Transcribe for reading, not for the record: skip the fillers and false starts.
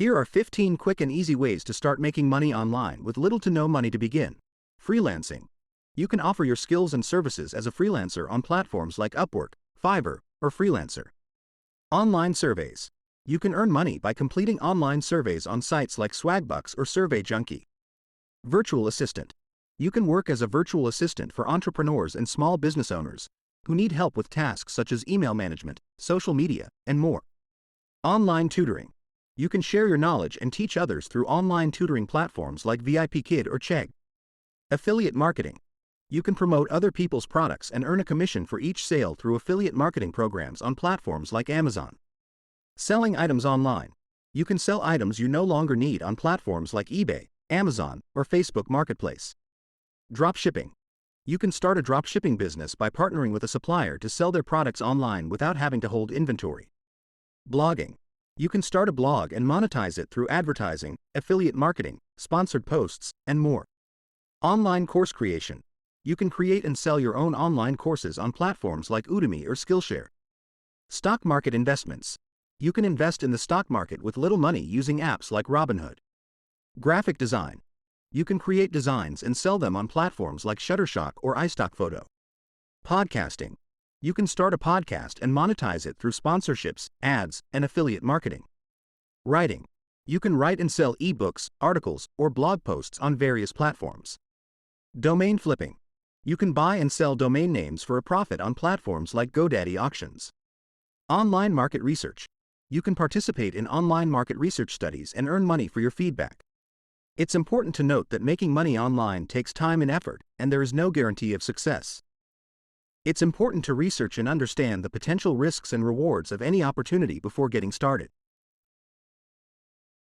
Here are 15 quick and easy ways to start making money online with little to no money to begin. Freelancing. You can offer your skills and services as a freelancer on platforms like Upwork, Fiverr, or Freelancer. Online surveys. You can earn money by completing online surveys on sites like Swagbucks or Survey Junkie. Virtual assistant. You can work as a virtual assistant for entrepreneurs and small business owners who need help with tasks such as email management, social media, and more. Online tutoring. You can share your knowledge and teach others through online tutoring platforms like VIP Kid or Chegg. Affiliate marketing. You can promote other people's products and earn a commission for each sale through affiliate marketing programs on platforms like Amazon. Selling items online. You can sell items you no longer need on platforms like eBay, Amazon, or Facebook Marketplace. Dropshipping. You can start a dropshipping business by partnering with a supplier to sell their products online without having to hold inventory. Blogging. You can start a blog and monetize it through advertising, affiliate marketing, sponsored posts, and more. Online course creation. You can create and sell your own online courses on platforms like Udemy or Skillshare. Stock market investments. You can invest in the stock market with little money using apps like Robinhood. Graphic design. You can create designs and sell them on platforms like Shutterstock or iStockphoto. Podcasting. You can start a podcast and monetize it through sponsorships, ads, and affiliate marketing. Writing. You can write and sell ebooks, articles, or blog posts on various platforms. Domain flipping. You can buy and sell domain names for a profit on platforms like GoDaddy auctions. Online market research. You can participate in online market research studies and earn money for your feedback. It's important to note that making money online takes time and effort, and there is no guarantee of success. It's important to research and understand the potential risks and rewards of any opportunity before getting started.